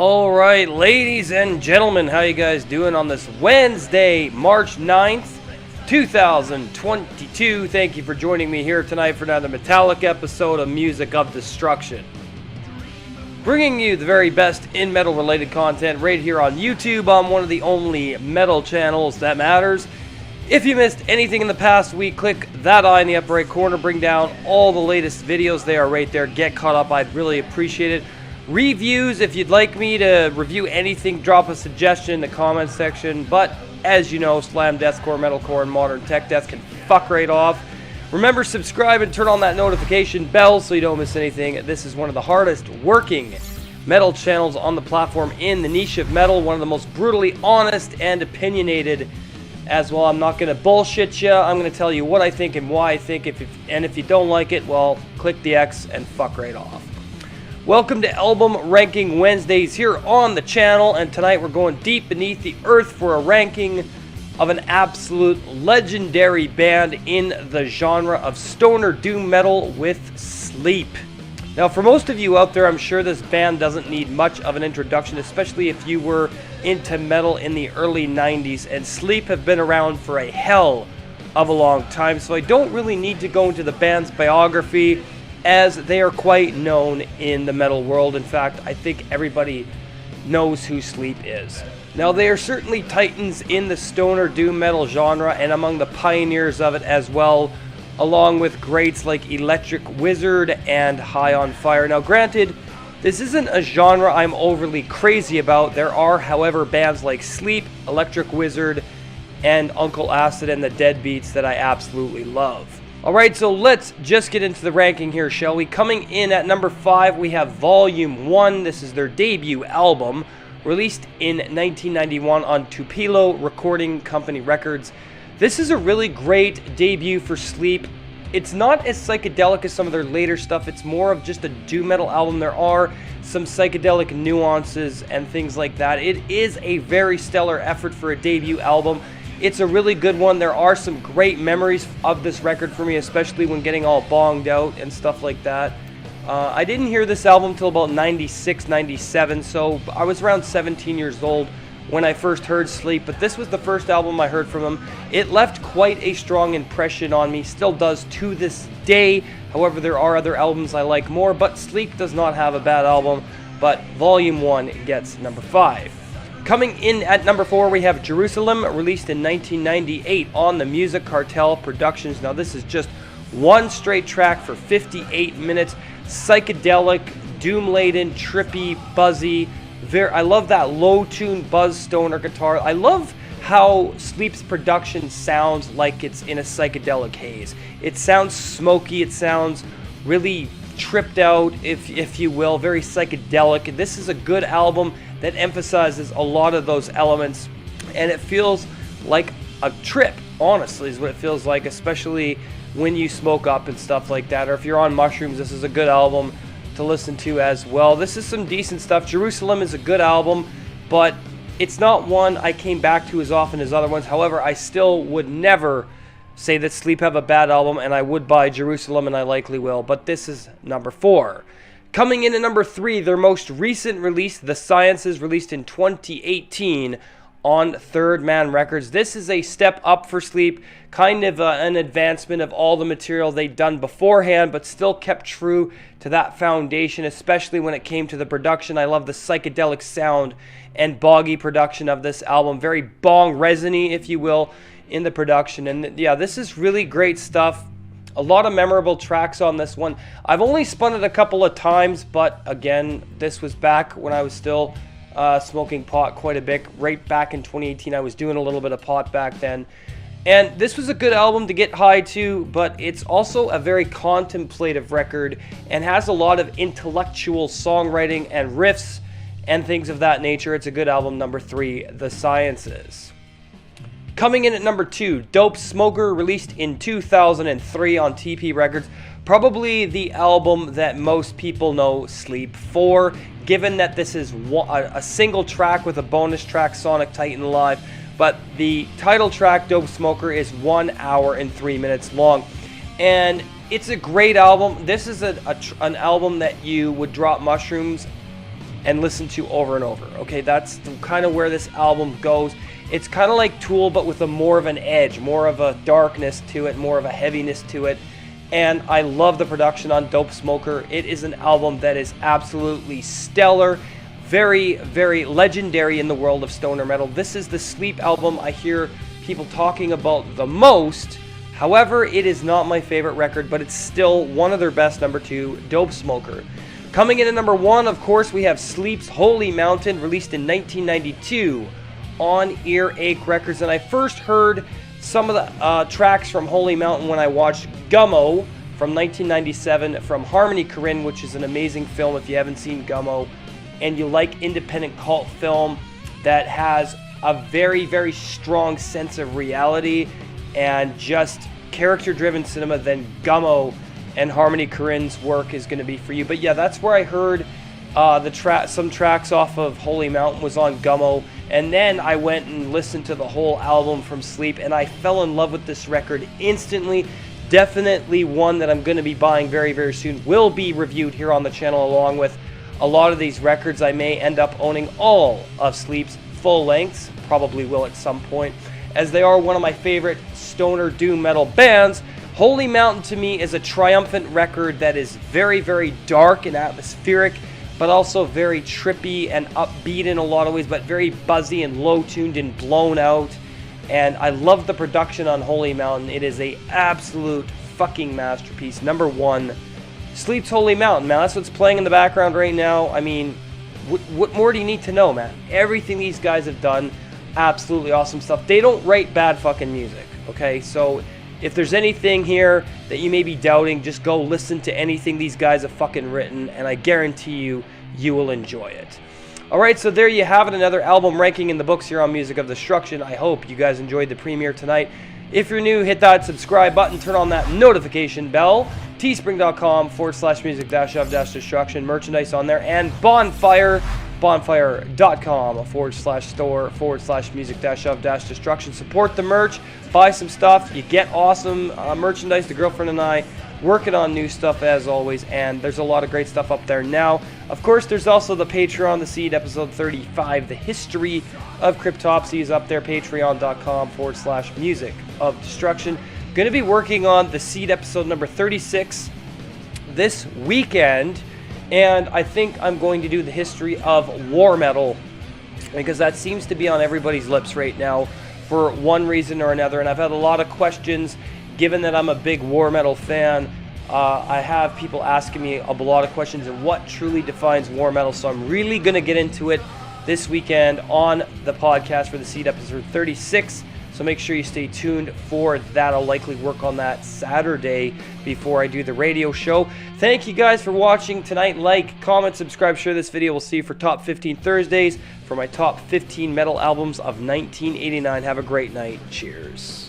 All right, ladies and gentlemen, how you guys doing on this Wednesday, March 9th, 2022? Thank you for joining me here tonight for another metallic episode of Music of Destruction. Bringing you the very best in metal-related content right here on YouTube on one of the only metal channels that matters. If you missed anything in the past week, click that eye in the upper right corner, bring down all the latest videos. They are right there. Get caught up. I'd really appreciate it. Reviews, if you'd like me to review anything, drop a suggestion in the comments section. But as you know, slam, deathcore, metalcore, and modern tech death can fuck right off. Remember, subscribe and turn on that notification bell so you don't miss anything. This is one of the hardest working metal channels on the platform in the niche of metal. One of the most brutally honest and opinionated as well. I'm not going to bullshit you. I'm going to tell you what I think and why I think. If you don't like it, well, click the X and fuck right off. Welcome to Album Ranking Wednesdays here on the channel, and tonight we're going deep beneath the earth for a ranking of an absolute legendary band in the genre of stoner doom metal with Sleep. Now, for most of you out there, I'm sure this band doesn't need much of an introduction, especially if you were into metal in the early 90s, and Sleep have been around for a hell of a long time, so I don't really need to go into the band's biography, as they are quite known in the metal world. In fact, I think everybody knows who Sleep is. Now, they are certainly titans in the stoner doom metal genre and among the pioneers of it as well, along with greats like Electric Wizard and High on Fire. Now, granted, this isn't a genre I'm overly crazy about. There are, however, bands like Sleep, Electric Wizard, and Uncle Acid and the Deadbeats that I absolutely love. Alright, so let's just get into the ranking here, shall we? Coming in at number 5, we have Volume 1. This is their debut album, released in 1991 on Tupelo Recording Company Records. This is a really great debut for Sleep. It's not as psychedelic as some of their later stuff. It's more of just a doom metal album. There are some psychedelic nuances and things like that. It is a very stellar effort for a debut album. It's a really good one. There are some great memories of this record for me, especially when getting all bonged out and stuff like that. I didn't hear this album till about 96, 97, so I was around 17 years old when I first heard Sleep, but this was the first album I heard from them. It left quite a strong impression on me, still does to this day. However, there are other albums I like more, but Sleep does not have a bad album, but Volume 1 gets number 5. Coming in at number 4, we have Jerusalem, released in 1998 on the Music Cartel Productions. Now, this is just one straight track for 58 minutes. Psychedelic, doom-laden, trippy, buzzy. I love that low-tune buzz stoner guitar. I love how Sleep's production sounds like it's in a psychedelic haze. It sounds smoky. It sounds really tripped out, if you will, very psychedelic. This is a good album that emphasizes a lot of those elements, and it feels like a trip, honestly, is what it feels like, especially when you smoke up and stuff like that, or if you're on mushrooms. This is a good album to listen to as well. This is some decent stuff. Jerusalem is a good album, but it's not one I came back to as often as other ones. However, I still would never say that Sleep have a bad album, and I would buy Jerusalem, and I likely will, but this is number 4. Coming in at number 3, their most recent release, The Sciences, released in 2018 on Third Man Records. This is a step up for Sleep, kind of an advancement of all the material they'd done beforehand, but still kept true to that foundation, especially when it came to the production. I love the psychedelic sound and boggy production of this album, very bong resiny, if you will, in the production. And yeah, this is really great stuff. A lot of memorable tracks on this one. I've only spun it a couple of times, but again, this was back when I was still smoking pot quite a bit. Right back in 2018, I was doing a little bit of pot back then. And this was a good album to get high to, but it's also a very contemplative record and has a lot of intellectual songwriting and riffs and things of that nature. It's a good album. Number 3, The Sciences. Coming in at number 2, Dope Smoker, released in 2003 on TP Records. Probably the album that most people know Sleep for, given that this is a single track with a bonus track, Sonic Titan Live. But the title track, Dope Smoker, is 1 hour and 3 minutes long. And it's a great album. This is an album that you would drop mushrooms and listen to over and over. Okay, that's kind of where this album goes. It's kind of like Tool, but with a more of an edge, more of a darkness to it, more of a heaviness to it. And I love the production on Dope Smoker. It is an album that is absolutely stellar, very, very legendary in the world of stoner metal. This is the Sleep album I hear people talking about the most. However, it is not my favorite record, but it's still one of their best. Number 2, Dope Smoker. Coming in at number 1, of course, we have Sleep's Holy Mountain, released in 1992 on Earache Records. And I first heard some of the tracks from Holy Mountain when I watched Gummo from 1997 from Harmony Korine, which is an amazing film if you haven't seen Gummo and you like independent cult film that has a very, very strong sense of reality and just character-driven cinema, then Gummo and Harmony Korine's work is going to be for you. But yeah, that's where I heard some tracks off of Holy Mountain was on Gummo, and then I went and listened to the whole album from Sleep, and I fell in love with this record instantly. Definitely one that I'm going to be buying very, very soon. Will be reviewed here on the channel along with a lot of these records. I may end up owning all of Sleep's full lengths, probably will at some point, as they are one of my favorite stoner doom metal bands. Holy Mountain to me is a triumphant record that is very, very dark and atmospheric, but also very trippy and upbeat in a lot of ways, but very buzzy and low-tuned and blown out. And I love the production on Holy Mountain. It is a absolute fucking masterpiece. Number 1, Sleep's Holy Mountain, man. That's what's playing in the background right now. I mean, what more do you need to know, man? Everything these guys have done, absolutely awesome stuff. They don't write bad fucking music, okay? So if there's anything here that you may be doubting, just go listen to anything these guys have fucking written, and I guarantee you, you will enjoy it. Alright, so there you have it, another album ranking in the books here on Music of Destruction. I hope you guys enjoyed the premiere tonight. If you're new, hit that subscribe button, turn on that notification bell. Teespring.com/music-of-destruction, merchandise on there, and bonfire.com/store/music-of-destruction. Support the merch, buy some stuff, you get awesome merchandise. The girlfriend and I working on new stuff as always, and there's a lot of great stuff up there now. Of course, there's also the Patreon, The Seed, episode 35, the history of Cryptopsy is up there, patreon.com/music-of-destruction. Going to be working on The Seed episode number 36 this weekend, and I think I'm going to do the history of war metal, because that seems to be on everybody's lips right now for one reason or another, and I've had a lot of questions. Given that I'm a big war metal fan, I have people asking me a lot of questions on what truly defines war metal, so I'm really going to get into it this weekend on the podcast for The Seed episode 36, so make sure you stay tuned for that. I'll likely work on that Saturday before I do the radio show. Thank you guys for watching tonight. Like, comment, subscribe, share this video. We'll see you for Top 15 Thursdays for my Top 15 metal albums of 1989. Have a great night. Cheers.